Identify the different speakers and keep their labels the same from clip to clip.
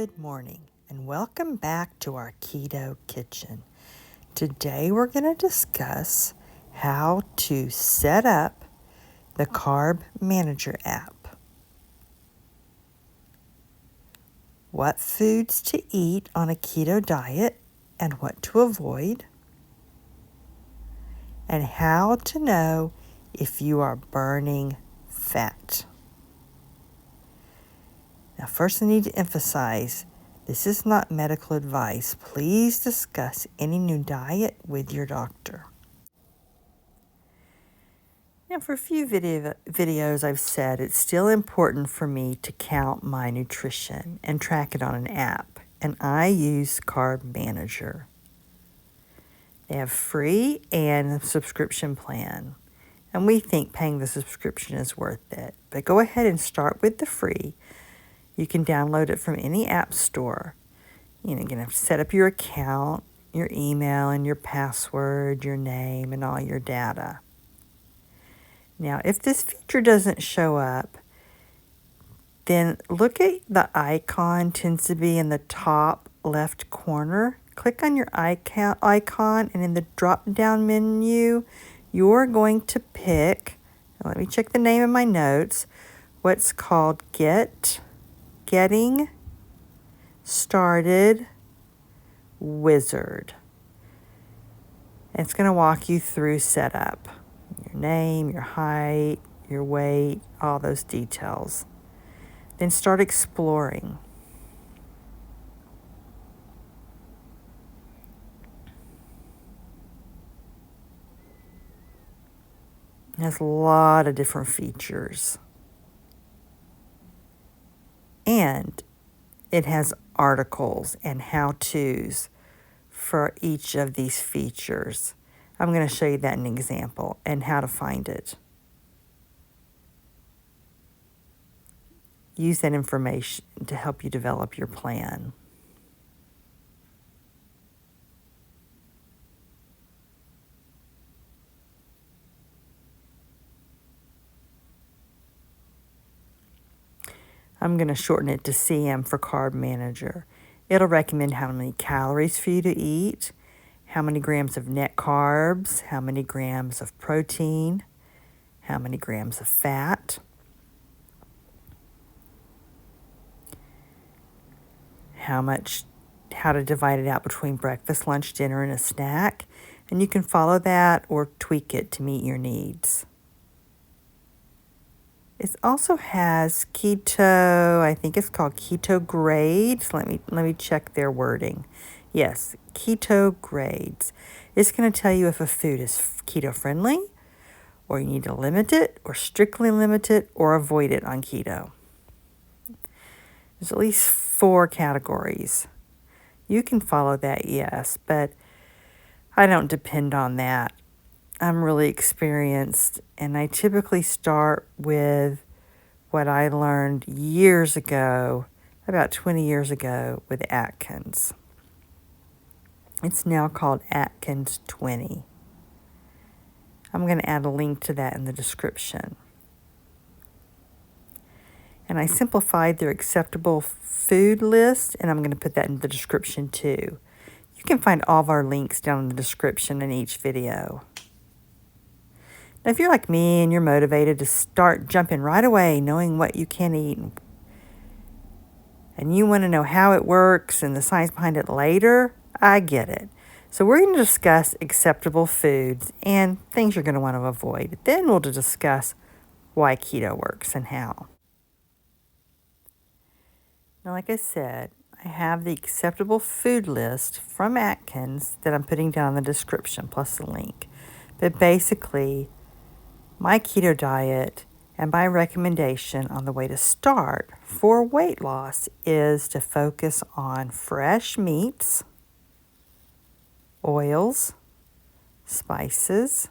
Speaker 1: Good morning and welcome back to our Keto Kitchen. Today we're going to discuss how to set up the Carb Manager app, what foods to eat on a keto diet and what to avoid, and how to know if you are burning fat. Now, first I need to emphasize, this is not medical advice. Please discuss any new diet with your doctor. Now, for a few videos I've said it's still important for me to count my nutrition and track it on an app, and I use Carb Manager. They have free and a subscription plan, and we think paying the subscription is worth it. But go ahead and start with the free. You can download it from any app store. You're going to have to set up your account, your email, and your password, your name, and all your data. Now, if this feature doesn't show up, then look at the icon, tends to be in the top left corner. Click on your icon, and in the drop-down menu, you're going to pick, let me check the name of my notes, what's called Getting Started Wizard. It's going to walk you through setup. Your name, your height, your weight, all those details. Then start exploring. It has a lot of different features. And it has articles and how-tos for each of these features. I'm going to show you that in an example and how to find it. Use that information to help you develop your plan. I'm going to shorten it to CM for Carb Manager. It'll recommend how many calories for you to eat, how many grams of net carbs, how many grams of protein, how many grams of fat, how to divide it out between breakfast, lunch, dinner, and a snack. And you can follow that or tweak it to meet your needs. It also has keto, I think it's called keto grades. Let me check their wording. Yes, keto grades. It's going to tell you if a food is keto friendly, or you need to limit it, or strictly limit it, or avoid it on keto. There's at least 4 categories. You can follow that, yes, but I don't depend on that. I'm really experienced, and I typically start with what I learned years ago, about 20 years ago, with Atkins. It's now called Atkins 20. I'm going to add a link to that in the description. And I simplified their acceptable food list, and I'm going to put that in the description too. You can find all of our links down in the description in each video. Now, if you're like me and you're motivated to start jumping right away, knowing what you can eat, and you want to know how it works and the science behind it later, I get it. So we're going to discuss acceptable foods and things you're going to want to avoid. Then we'll discuss why keto works and how. Now, like I said, I have the acceptable food list from Atkins that I'm putting down in the description, plus the link. But basically, my keto diet and my recommendation on the way to start for weight loss is to focus on fresh meats, oils, spices,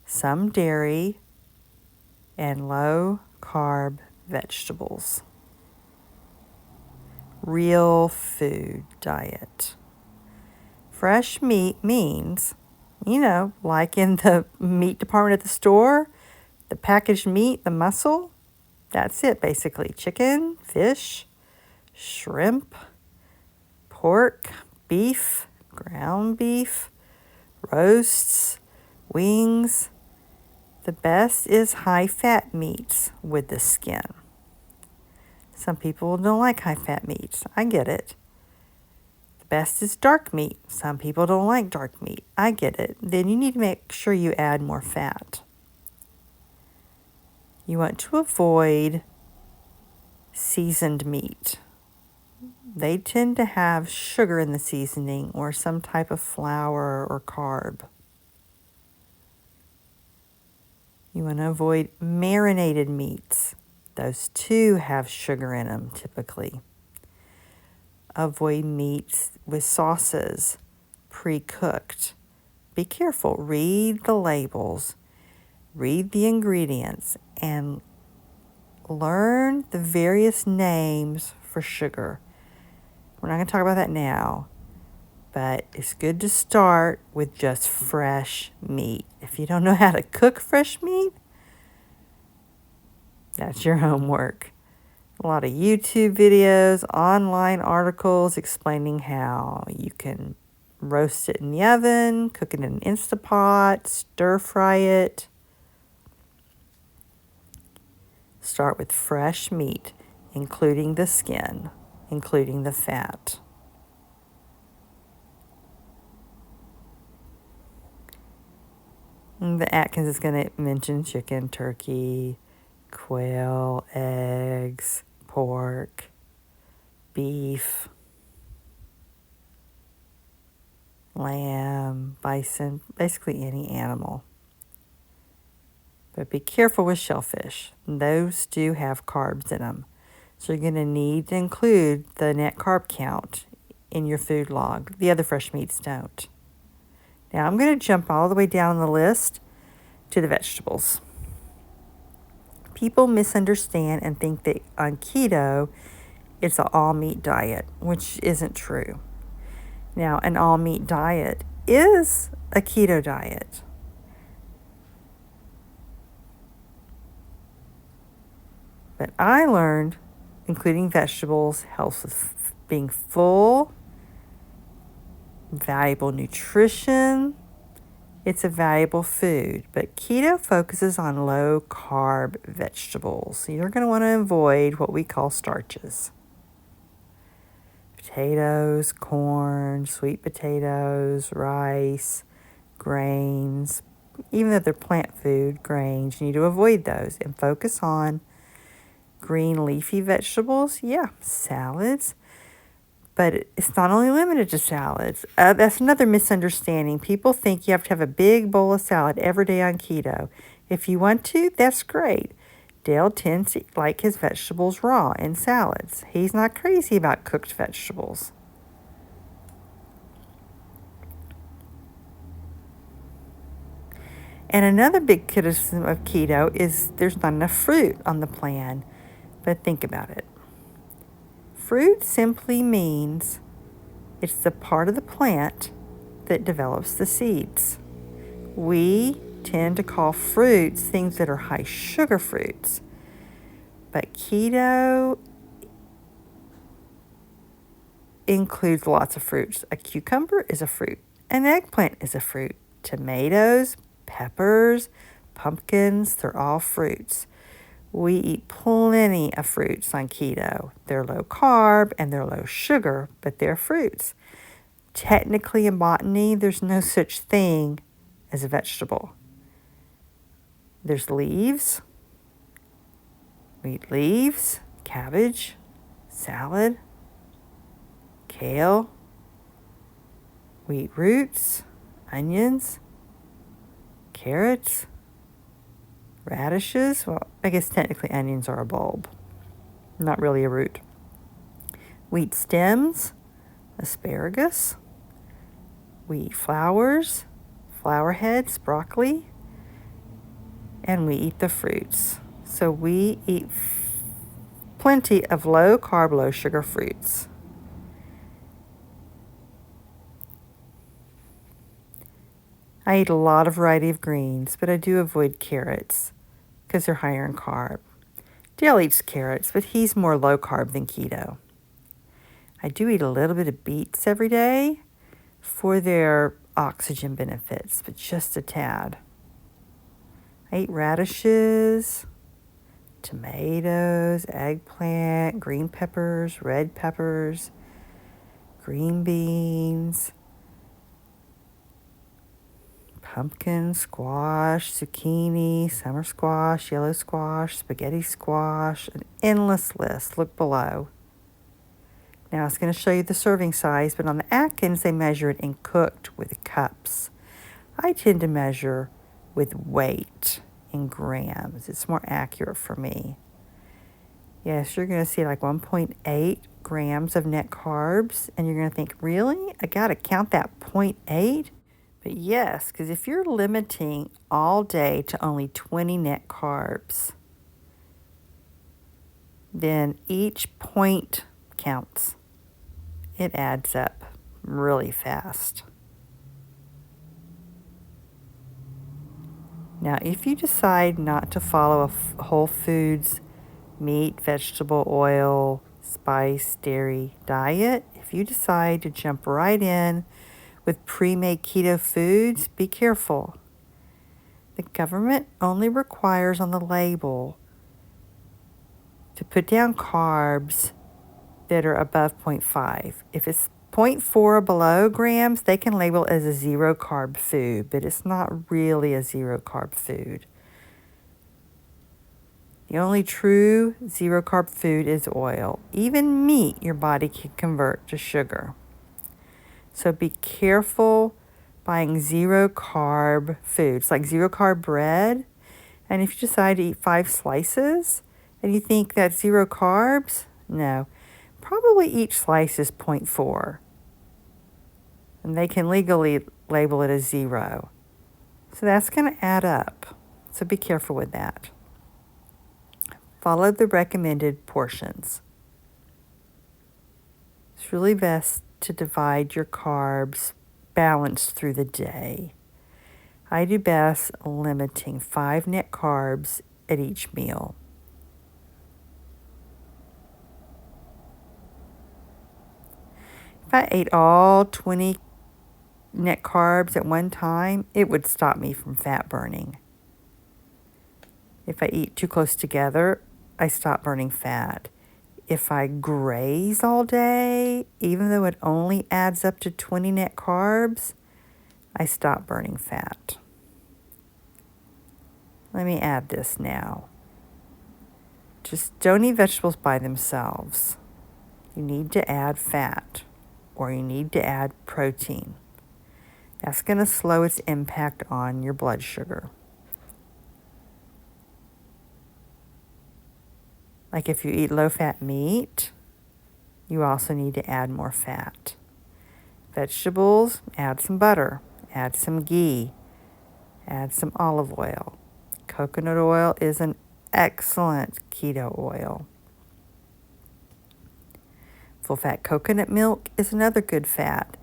Speaker 1: some dairy, and low-carb vegetables. Real food diet. Fresh meat means, like in the meat department at the store, the packaged meat, the muscle, that's it basically. Chicken, fish, shrimp, pork, beef, ground beef, roasts, wings. The best is high-fat meats with the skin. Some people don't like high-fat meats. I get it. The best is dark meat. Some people don't like dark meat. I get it. Then you need to make sure you add more fat. You want to avoid seasoned meat. They tend to have sugar in the seasoning or some type of flour or carb. You want to avoid marinated meats. Those too have sugar in them typically. Avoid meats with sauces, pre-cooked. Be careful. Read the labels. Read the ingredients and learn the various names for sugar. We're not going to talk about that now, but it's good to start with just fresh meat. If you don't know how to cook fresh meat, that's your homework. A lot of YouTube videos, online articles explaining how you can roast it in the oven, cook it in an Instapot, stir fry it. Start with fresh meat, including the skin, including the fat. And the Atkins is going to mention chicken, turkey, quail, eggs, pork, beef, lamb, bison, basically any animal. But be careful with shellfish. Those do have carbs in them. So you're going to need to include the net carb count in your food log. The other fresh meats don't. Now I'm going to jump all the way down the list to the vegetables. People misunderstand and think that on keto, it's an all-meat diet, which isn't true. Now, an all-meat diet is a keto diet. But I learned including vegetables helps with being full, valuable nutrition. It's a valuable food, but keto focuses on low-carb vegetables. So you're going to want to avoid what we call starches. Potatoes, corn, sweet potatoes, rice, grains. Even though they're plant food, grains, you need to avoid those and focus on green leafy vegetables. Yeah, salads. But it's not only limited to salads. That's another misunderstanding. People think you have to have a big bowl of salad every day on keto. If you want to, that's great. Dale tends to like his vegetables raw in salads. He's not crazy about cooked vegetables. And another big criticism of keto is there's not enough fruit on the plan. But think about it. Fruit simply means it's the part of the plant that develops the seeds. We tend to call fruits things that are high sugar fruits. But keto includes lots of fruits. A cucumber is a fruit. An eggplant is a fruit. Tomatoes, peppers, pumpkins, they're all fruits. We eat plenty of fruits on keto. They're low carb and they're low sugar, but they're fruits. Technically in botany, there's no such thing as a vegetable. There's leaves. We eat leaves, cabbage, salad, kale. We eat roots, onions, carrots, radishes. Well, I guess technically onions are a bulb, not really a root. We eat stems, asparagus. We eat flowers, flower heads, broccoli, and we eat the fruits. So we eat plenty of low carb, low sugar fruits. I eat a lot of variety of greens, but I do avoid carrots because they're higher in carb. Dale eats carrots, but he's more low carb than keto. I do eat a little bit of beets every day for their oxygen benefits, but just a tad. I eat radishes, tomatoes, eggplant, green peppers, red peppers, green beans, pumpkin, squash, zucchini, summer squash, yellow squash, spaghetti squash, an endless list. Look below. Now it's going to show you the serving size, but on the Atkins, they measure it in cooked with cups. I tend to measure with weight in grams. It's more accurate for me. Yes, you're going to see like 1.8 grams of net carbs, and you're going to think, really? I got to count that 0.8? But yes, because if you're limiting all day to only 20 net carbs, then each point counts. It adds up really fast. Now, if you decide not to follow a whole foods, meat, vegetable, oil, spice, dairy diet, if you decide to jump right in with pre-made keto foods, be careful. The government only requires on the label to put down carbs that are above 0.5. If it's 0.4 or below grams, they can label it as a zero carb food, but it's not really a zero carb food. The only true zero carb food is oil. Even meat, your body can convert to sugar. So be careful buying zero carb foods, like zero carb bread. And if you decide to eat 5 slices and you think that's zero carbs, no. Probably each slice is 0.4. And they can legally label it as zero. So that's going to add up. So be careful with that. Follow the recommended portions. It's really best to divide your carbs balanced through the day. I do best limiting 5 net carbs at each meal. If I ate all 20 net carbs at one time, it would stop me from fat burning. If I eat too close together, I stop burning fat. If I graze all day, even though it only adds up to 20 net carbs, I stop burning fat. Let me add this now. Just don't eat vegetables by themselves. You need to add fat, or you need to add protein. That's going to slow its impact on your blood sugar. Like if you eat low-fat meat, you also need to add more fat. Vegetables, add some butter, add some ghee, add some olive oil. Coconut oil is an excellent keto oil. Full-fat coconut milk is another good fat,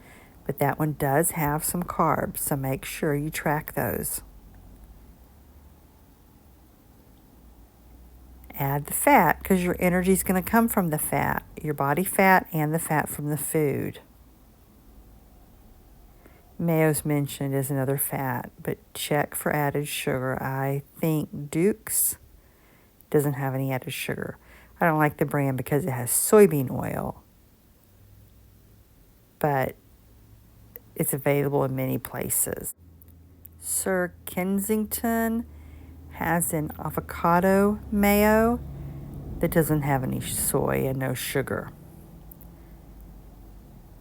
Speaker 1: but that one does have some carbs, so make sure you track those. Add the fat because your energy is going to come from the fat, your body fat and the fat from the food. Mayo's mentioned as another fat, but check for added sugar. I think Duke's doesn't have any added sugar. I don't like the brand because it has soybean oil, but it's available in many places. Sir Kensington has an avocado mayo that doesn't have any soy and no sugar.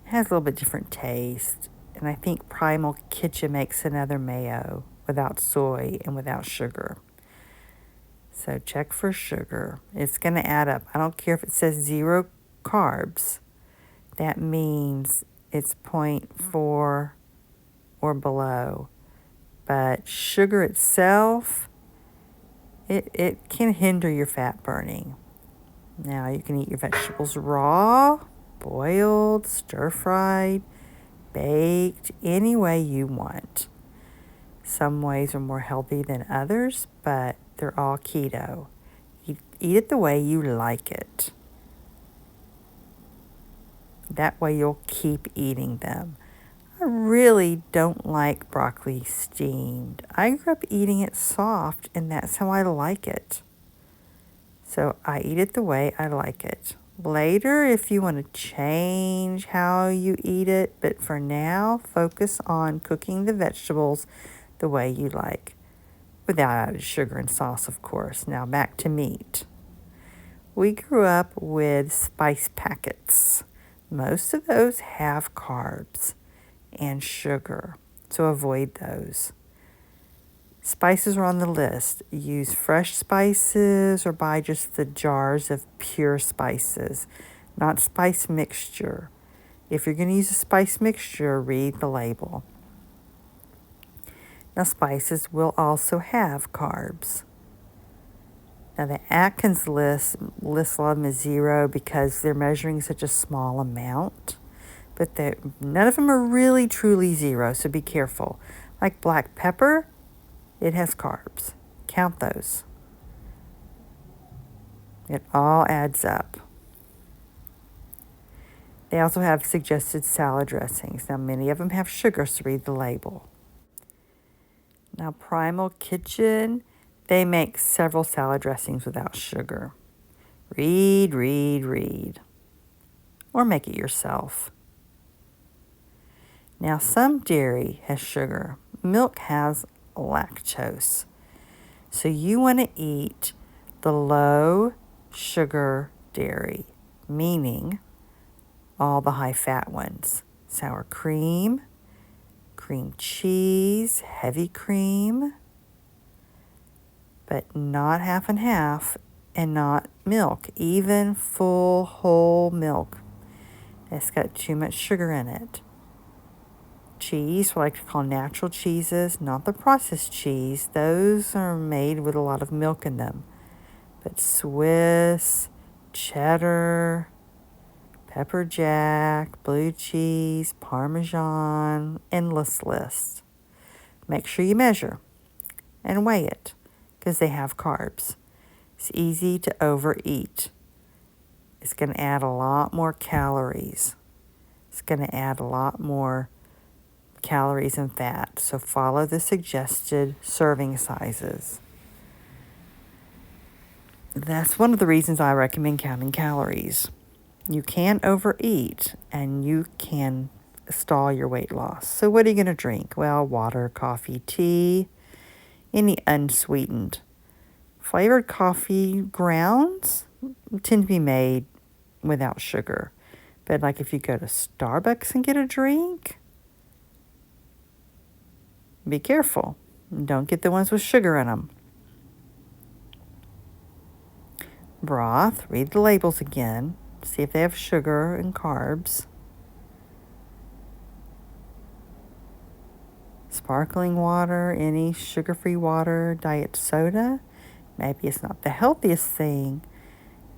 Speaker 1: It has a little bit different taste, and I think Primal Kitchen makes another mayo without soy and without sugar. So check for sugar. It's going to add up. I don't care if it says 0 carbs. That means it's 0.4 or below. But sugar itself, it can hinder your fat burning. Now you can eat your vegetables raw, boiled, stir-fried, baked, any way you want. Some ways are more healthy than others, but they're all keto. You eat it the way you like it. That way you'll keep eating them. I really don't like broccoli steamed. I grew up eating it soft, and that's how I like it. So I eat it the way I like it. Later, if you want to change how you eat it, but for now, focus on cooking the vegetables the way you like, without added sugar and sauce, of course. Now back to meat. We grew up with spice packets. Most of those have carbs and sugar, so avoid those. Spices are on the list. Use fresh spices or buy just the jars of pure spices, not spice mixture. If you're going to use a spice mixture, read the label. Now, spices will also have carbs. Now, the Atkins list a lot of them as 0 because they're measuring such a small amount. But none of them are really truly 0, so be careful. Like black pepper, it has carbs. Count those. It all adds up. They also have suggested salad dressings. Now, many of them have sugar, so read the label. Now, Primal Kitchen, they make several salad dressings without sugar. Read. Or make it yourself. Now, some dairy has sugar. Milk has lactose. So you want to eat the low sugar dairy, meaning all the high fat ones. Sour cream, cream cheese, heavy cream, but not half and half, and not milk, even full whole milk. It's got too much sugar in it. Cheese, what I like to call natural cheeses, not the processed cheese. Those are made with a lot of milk in them. But Swiss, cheddar, pepper jack, blue cheese, Parmesan, endless list. Make sure you measure and weigh it because they have carbs. It's easy to overeat. It's going to add a lot more calories. It's going to add a lot more calories and fat. So follow the suggested serving sizes. That's one of the reasons I recommend counting calories. You can overeat and you can stall your weight loss. So what are you going to drink? Well, water, coffee, tea, any unsweetened. Flavored coffee grounds tend to be made without sugar. But like if you go to Starbucks and get a drink, be careful. Don't get the ones with sugar in them. Broth, read the labels again. See if they have sugar and carbs. Sparkling water, any sugar-free water, diet soda. Maybe it's not the healthiest thing,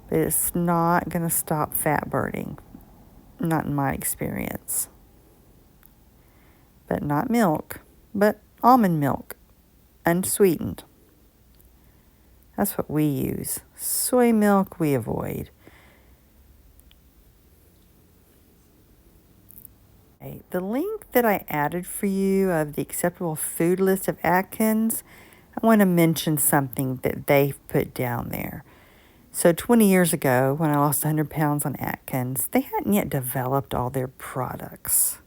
Speaker 1: but it's not going to stop fat burning. Not in my experience. But not milk, but almond milk, unsweetened. That's what we use. Soy milk we avoid. Okay, the link that I added for you of the acceptable food list of Atkins, I want to mention something that they've put down there. So 20 years ago, when I lost 100 pounds on Atkins, they hadn't yet developed all their products.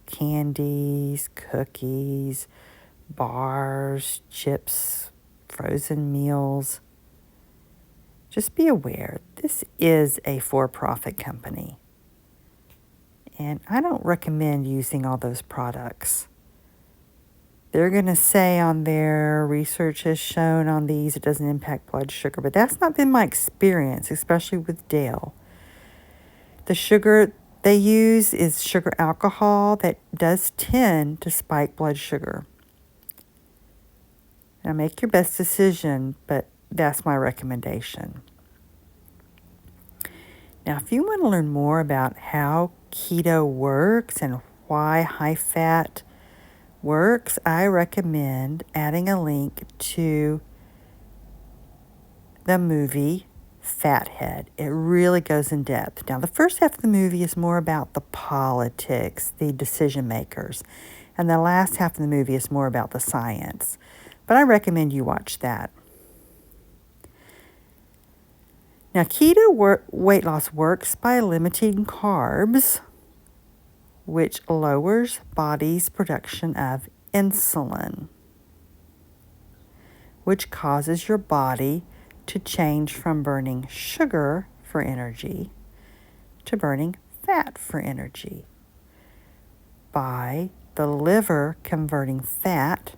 Speaker 1: Candies, cookies, bars, chips, frozen meals. Just be aware, this is a for-profit company. And I don't recommend using all those products. They're going to say on their research has shown on these it doesn't impact blood sugar, but that's not been my experience, especially with Dale. The sugar they use is sugar alcohol that does tend to spike blood sugar. Now make your best decision, but that's my recommendation. Now, if you want to learn more about how keto works and why high fat works, I recommend adding a link to the movie Fathead. It really goes in depth. Now, the first half of the movie is more about the politics, the decision makers, and the last half of the movie is more about the science. But I recommend you watch that. Now, keto weight loss works by limiting carbs, which lowers body's production of insulin, which causes your body to change from burning sugar for energy to burning fat for energy by the liver converting fat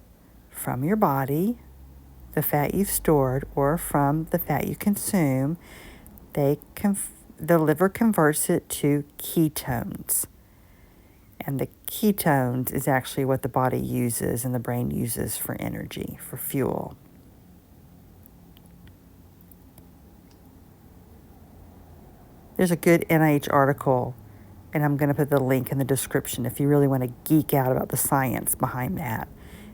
Speaker 1: from your body, the fat you've stored, or from the fat you consume. The liver converts it to ketones. And the ketones is actually what the body uses and the brain uses for energy, for fuel. There's a good NIH article, and I'm going to put the link in the description if you really want to geek out about the science behind that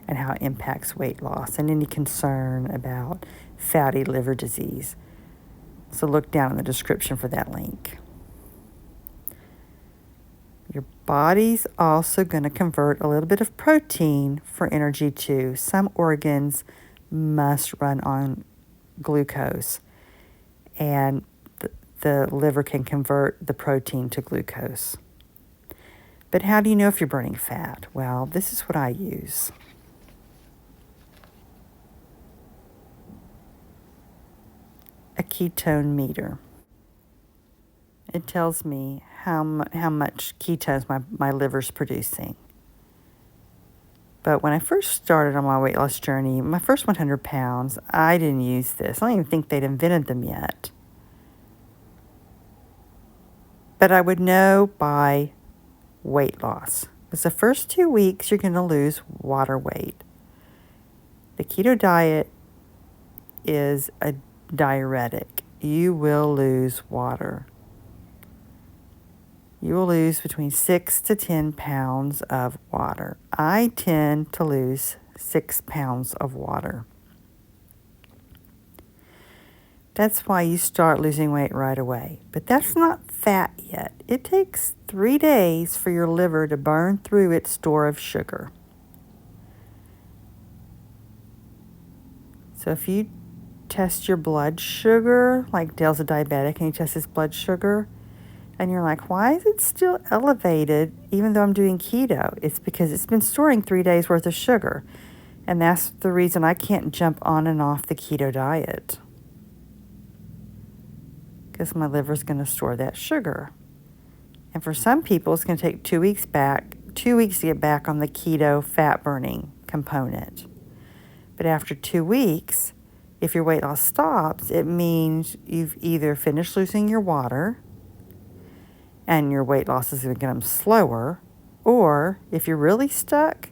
Speaker 1: and how it impacts weight loss and any concern about fatty liver disease. So look down in the description for that link. Your body's also going to convert a little bit of protein for energy too. Some organs must run on glucose, and the liver can convert the protein to glucose. But how do you know if you're burning fat? Well, this is what I use. A ketone meter. It tells me how much ketones my liver's producing. But when I first started on my weight loss journey, my first 100 pounds, I didn't use this. I don't even think they'd invented them yet. But I would know by weight loss. Because the first 2 weeks, you're going to lose water weight. The keto diet is a diuretic. You will lose water. You will lose between 6 to 10 pounds of water. I tend to lose 6 pounds of water. That's why you start losing weight right away. But that's not fat yet. It takes 3 days for your liver to burn through its store of sugar. So if you test your blood sugar, like Dale's a diabetic and he tests his blood sugar, and you're like, why is it still elevated even though I'm doing keto? It's because it's been storing 3 days worth of sugar. And that's the reason I can't jump on and off the keto diet. Because my liver's going to store that sugar. And for some people, it's going to take 2 weeks to get back on the keto fat burning component. But after 2 weeks, if your weight loss stops, it means you've either finished losing your water and your weight loss is going to come slower, or if you're really stuck,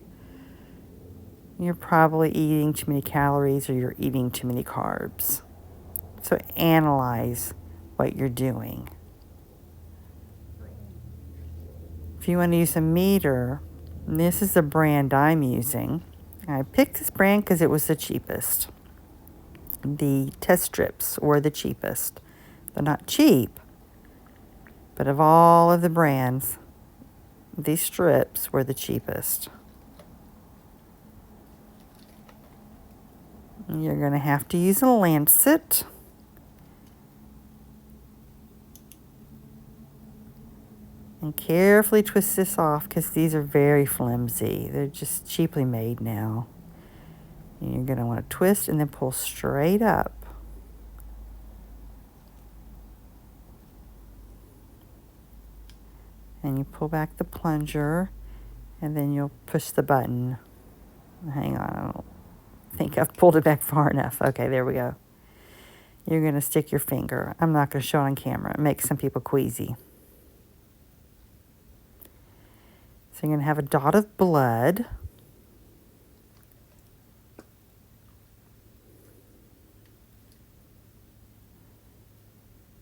Speaker 1: you're probably eating too many calories or you're eating too many carbs. So analyze what you're doing. If you want to use a meter, this is the brand I'm using. I picked this brand because it was the cheapest. The test strips were the cheapest. They're not cheap, but of all of the brands, these strips were the cheapest. You're going to have to use a lancet. And carefully twist this off because these are very flimsy. They're just cheaply made now. And you're going to want to twist and then pull straight up. And you pull back the plunger and then you'll push the button. Hang on, I don't think I've pulled it back far enough. Okay, there we go. You're going to stick your finger. I'm not going to show it on camera. It makes some people queasy. So you're going to have a dot of blood.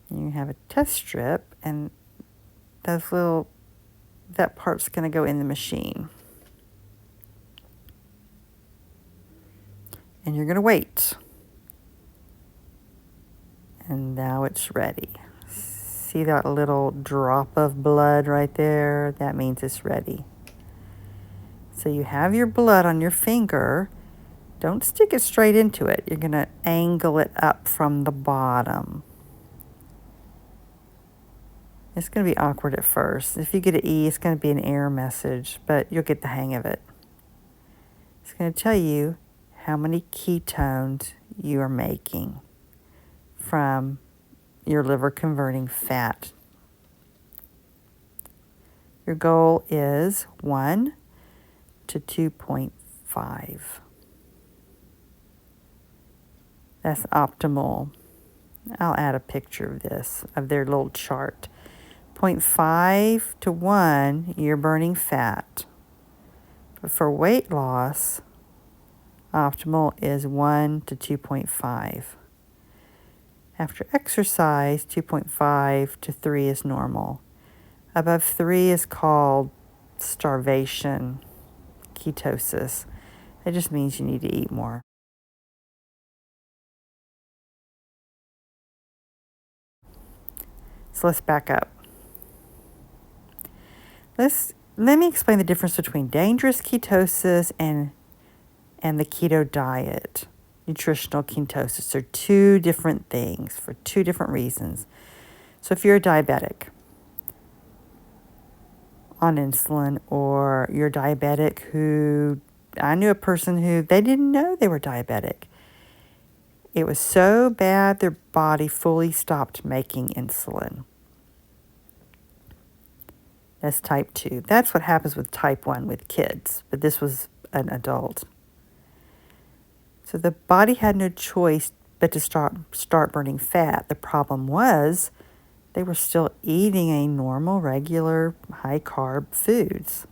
Speaker 1: You have a test strip, and that part's going to go in the machine. And you're going to wait. And now it's ready. See that little drop of blood right there? That means it's ready. So you have your blood on your finger. Don't stick it straight into it. You're going to angle it up from the bottom. It's going to be awkward at first. If you get an E, it's going to be an error message, but you'll get the hang of it. It's going to tell you how many ketones you are making from your liver converting fat. Your goal is 1 to 2.5. That's optimal. I'll add a picture of this, of their little chart. 0.5 to 1, you're burning fat. But for weight loss, optimal is 1 to 2.5. After exercise, 2.5 to 3 is normal. Above 3 is called starvation, ketosis. It just means you need to eat more. So let's back up. Let me explain the difference between dangerous ketosis and the keto diet. Nutritional ketosis are two different things for two different reasons. So if you're a diabetic on insulin, or you're a diabetic who, I knew a person who they didn't know they were diabetic. It was so bad their body fully stopped making insulin. That's type 2. That's what happens with type 1 with kids, but this was an adult. So the body had no choice but to start burning fat. The problem was they were still eating a normal, regular, high-carb foods.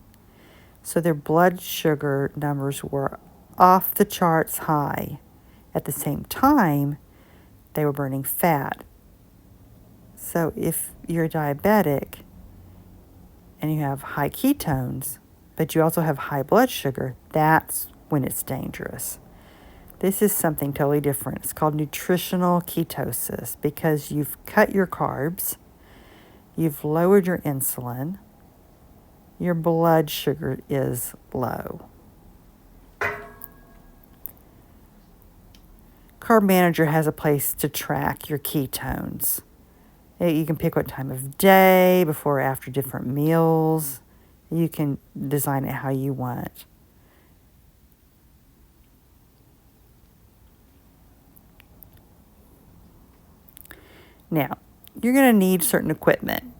Speaker 1: So their blood sugar numbers were off the charts high. At the same time, they were burning fat. So if you're diabetic and you have high ketones, but you also have high blood sugar, that's when it's dangerous. This is something totally different. It's called nutritional ketosis because you've cut your carbs, you've lowered your insulin, your blood sugar is low. Carb Manager has a place to track your ketones. You can pick what time of day, before or after different meals. You can design it how you want. Now, you're going to need certain equipment.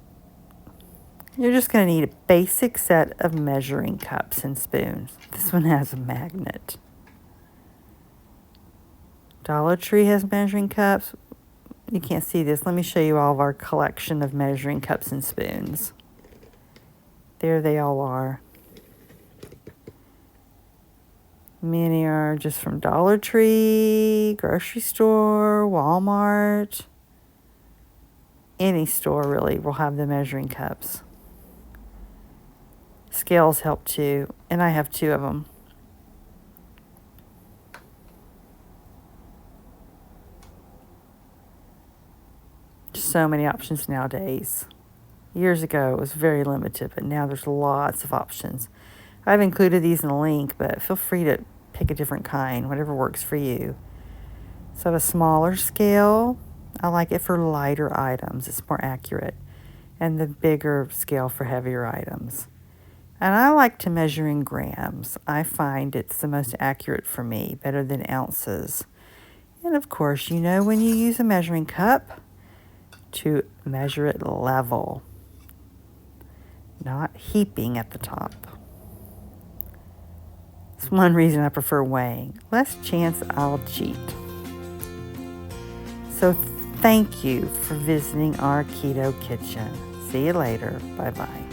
Speaker 1: You're just going to need a basic set of measuring cups and spoons. This one has a magnet. Dollar Tree has measuring cups. You can't see this. Let me show you all of our collection of measuring cups and spoons. There they all are. Many are just from Dollar Tree, grocery store, Walmart. Any store really will have the measuring cups. Scales help too, and I have 2 of them. So many options nowadays. Years ago it was very limited, but now there's lots of options. I've included these in the link, but feel free to pick a different kind, whatever works for you. So I have a smaller scale. I like it for lighter items. It's more accurate. And the bigger scale for heavier items. And I like to measure in grams. I find it's the most accurate for me, better than ounces. And of course, you know when you use a measuring cup, to measure it level, not heaping at the top. It's one reason I prefer weighing. Less chance I'll cheat. So thank you for visiting our Keto Kitchen. See you later. Bye-bye.